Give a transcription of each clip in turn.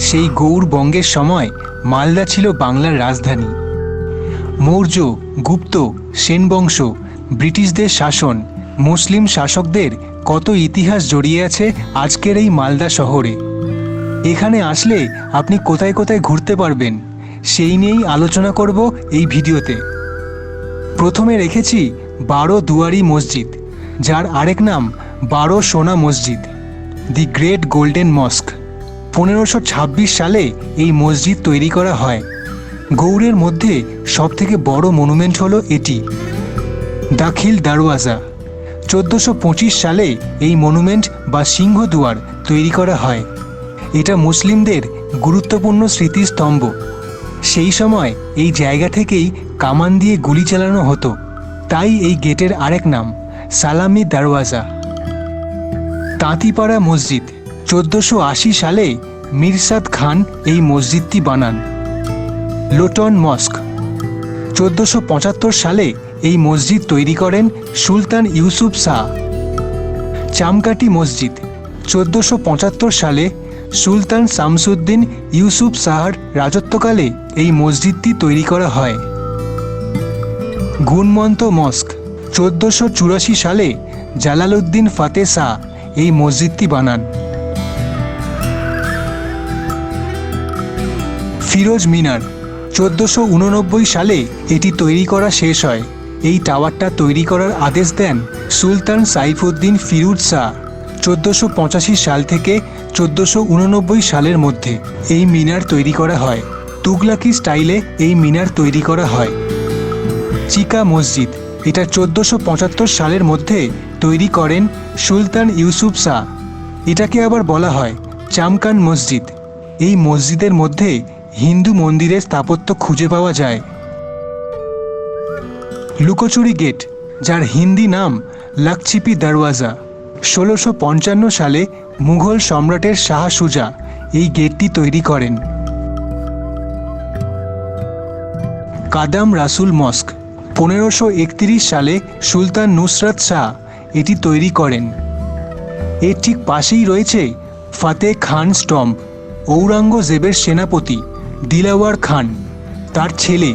সেই গৌড়বঙ্গের সময় মালদা ছিল বাংলার রাজধানী। মৌর্য, গুপ্ত, সেন বংশ, ব্রিটিশদের শাসন, মুসলিম শাসকদের কত ইতিহাস জড়িয়ে আছে আজকের এই মালদা শহরে। এখানে আসলে আপনি কোথায় কোথায় ঘুরতে পারবেন সেই নিয়েই আলোচনা করব এই ভিডিওতে। প্রথমে রেখেছি 12 দুয়ারি মসজিদ, যার আরেক নাম 12 সোনা মসজিদ, দি গ্রেট গোল্ডেন মস্ক। 1526 সালে এই মসজিদ তৈরি করা হয়। গৌড়ের মধ্যে সবথেকে বড় মনুমেন্ট হলো এটি, দাখিল দারওয়াজা। 1425 সালে এই মনুমেন্ট বা সিংহদুয়ার তৈরি করা হয়। এটা মুসলিমদের গুরুত্বপূর্ণ স্মৃতিস্তম্ভ। সেই সময় এই জায়গা থেকেই কামান দিয়ে গুলি চালানো হতো, তাই এই গেটের আরেক নাম সালামি দারওয়াজা। তাঁতিপাড়া মসজিদ, 1480 সালে মিরসাদ খান এই মসজিদটি বানান। লোটন মস্ক, 1475 সালে এই মসজিদ তৈরি করেন সুলতান ইউসুফ শাহ। চামকাটি মসজিদ, 1475 সালে সুলতান শামসুদ্দিন ইউসুফ শাহর রাজত্বকালে এই মসজিদটি তৈরি করা হয়। গুণমন্ত মস্ক, 1484 সালে জালালউদ্দিন ফাতে শাহ এই মসজিদটি বানান। ফিরোজ মিনার, 1489 সালে এটি তৈরি করা শেষ হয়। এই টাওয়ারটা তৈরি করার আদেশ দেন সুলতান সাইফুদ্দিন ফিরোজ শাহ। 1485 সাল থেকে 1489 সালের মধ্যে এই মিনার তৈরি করা হয়। তুগলাকি স্টাইলে এই মিনার তৈরি করা হয়। চিকা মসজিদ, এটা 1475 সালের মধ্যে তৈরি করেন সুলতান ইউসুফ শাহ। এটাকে আবার বলা হয় চামকান মসজিদ। এই মসজিদের মধ্যে হিন্দু মন্দিরের স্থাপত্য খুঁজে পাওয়া যায়। লুকোচুরি গেট, যার হিন্দি নাম লাকচিপি দরওয়াজা। 1655 সালে মুঘল সম্রাটের শাহ সুজা এই গেটটি তৈরি করেন। কাদাম রাসুল মস্ক, 1531 সালে সুলতান নুসরত শাহ এটি তৈরি করেন। এর ঠিক পাশেই রয়েছে ফাতে খান স্টম্প। ঔরঙ্গজেবের সেনাপতি দিলাওয়ার খান, তার ছেলে,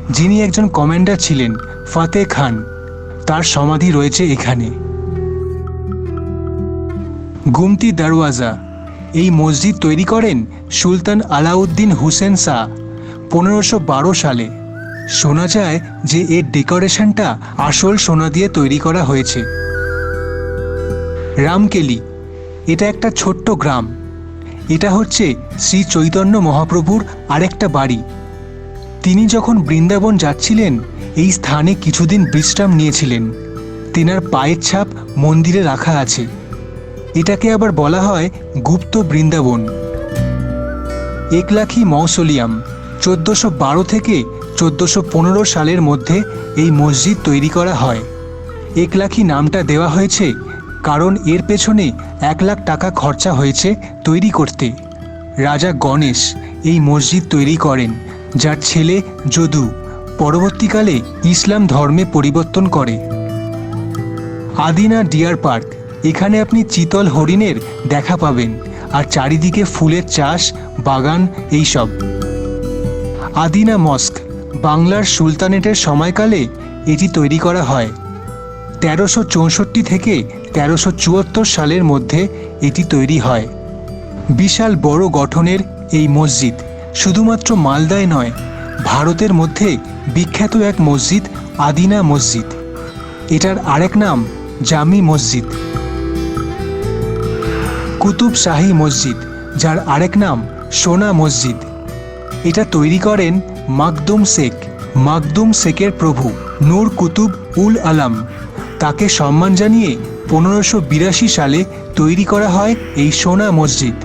যিনি একজন কমান্ডার ছিলেন, ফাতে খান, তার সমাধি রয়েছে এখানে। গুমতি দরওয়াজা, এই মসজিদ তৈরি করেন সুলতান আলাউদ্দিন হুসেন শাহ 1512 সালে। শোনা যায় যে এর ডেকোরেশনটা আসল সোনা দিয়ে তৈরি করা হয়েছে। রামকেলি, এটা একটা ছোট্ট গ্রাম। এটা হচ্ছে শ্রী চৈতন্য মহাপ্রভুর আরেকটা বাড়ি। তিনি যখন বৃন্দাবন যাচ্ছিলেন এই স্থানে কিছুদিন বিশ্রাম নিয়েছিলেন। তেনার পায়ের ছাপ মন্দিরে রাখা আছে। এটাকে আবার বলা হয় গুপ্ত বৃন্দাবন। একলাখি মৌসোলিয়াম, 1412 থেকে 1415 সালের মধ্যে এই মসজিদ তৈরি করা হয়। একলাখি নামটা দেওয়া হয়েছে কারণ এর পেছনে 1 লাখ টাকা খরচা হয়েছে তৈরি করতে। রাজা গণেশ এই মসজিদ তৈরি করেন, যার ছেলে যদু পরবর্তীকালে ইসলাম ধর্মে পরিবর্তন করে। আদিনা ডিয়ার পার্ক, এখানে আপনি চিতল হরিণের দেখা পাবেন আর চারিদিকে ফুলের চাষ, বাগান এইসব। আদিনা মস্ক, বাংলার সুলতানেটের সময়কালে এটি তৈরি করা হয়। 1364 থেকে 1374 সালের মধ্যে এটি তৈরি হয়। বিশাল বড় গঠনের এই মসজিদ শুধুমাত্র মালদায় নয়, ভারতের মধ্যে বিখ্যাত এক মসজিদ আদিনা মসজিদ। এটার আরেক নাম জামি মসজিদ। কুতুব শাহী মসজিদ, যার আরেক নাম সোনা মসজিদ। এটা তৈরি করেন মাকদুম শেখ। মাকদুম শেখের প্রভু নূর কুতুব উল আলম, তাকে সম্মান জানিয়ে 1582 সালে তৈরি করা হয় এই সোনা মসজিদ।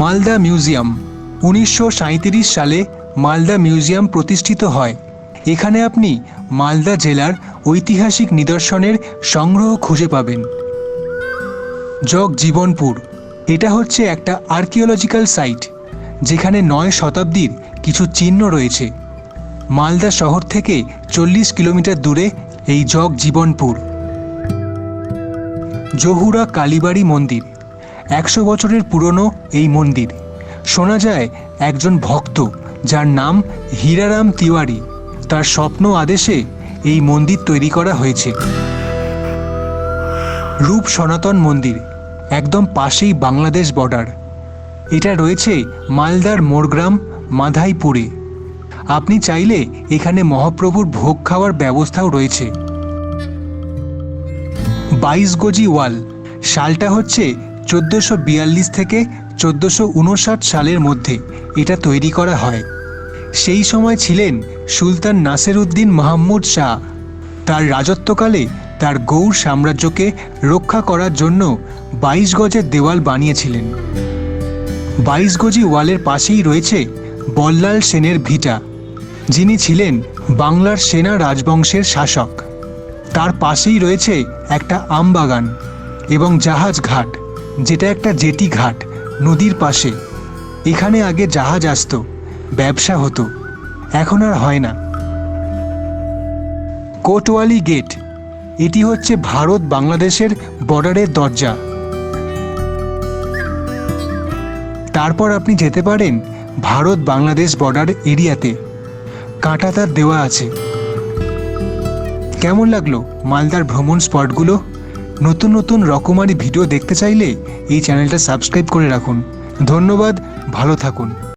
মালদা মিউজিয়াম, 1937 সালে মালদা মিউজিয়াম প্রতিষ্ঠিত হয়। এখানে আপনি মালদা জেলার ঐতিহাসিক নিদর্শনের সংগ্রহ খুঁজে পাবেন। জগজীবনপুর, এটা হচ্ছে একটা আর্কিওলজিক্যাল সাইট যেখানে 9 শতাব্দীর কিছু চিহ্ন রয়েছে। মালদা শহর থেকে 40 কিলোমিটার দূরে এই জগজীবনপুর। জহুরা কালীবাড়ি মন্দির, 100 বছরের পুরনো এই মন্দির। শোনা যায় একজন ভক্ত যার নাম হীরারাম তিওয়ারি, তার স্বপ্ন আদেশে এই মন্দির তৈরি করা হয়েছে। রূপ সনাতন মন্দির, একদম পাশেই বাংলাদেশ বর্ডার। এটা রয়েছে মালদার মোরগ্রাম মাধাইপুরে। আপনি চাইলে এখানে মহাপ্রভুর ভোগ খাওয়ার ব্যবস্থাও রয়েছে। 22 গজি ওয়াল, সালটা হচ্ছে 1442 থেকে 1459 সালের মধ্যে এটা তৈরি করা হয়। সেই সময় ছিলেন সুলতান নাসিরউদ্দিন মাহমুদ শাহ। তার রাজত্বকালে তার গৌড় সাম্রাজ্যকে রক্ষা করার জন্য 22 গজের দেওয়াল বানিয়েছিলেন। 22 গজি ওয়ালের পাশেই রয়েছে বল্লাল সেনের ভিটা, যিনি ছিলেন বাংলার সেনা রাজবংশের শাসক। তার পাশেই রয়েছে একটা আমবাগান এবং জাহাজ ঘাট, যেটা একটা জেটি ঘাট নদীর পাশে। এখানে আগে জাহাজ আসতো, ব্যবসা হতো, এখন আর হয় না। কোটওয়ালি গেট, এটি হচ্ছে ভারত বাংলাদেশের বর্ডারের দরজা। তারপর আপনি যেতে পারেন ভারত বাংলাদেশ বর্ডার এরিয়াতে, কাঁটাতার দেওয়া আছে। কেমন লাগলো মালদার ভ্রমণ স্পটগুলো? নতুন নতুন রকমারি ভিডিও দেখতে চাইলে এই চ্যানেলটা সাবস্ক্রাইব করে রাখুন। ধন্যবাদ, ভালো থাকুন।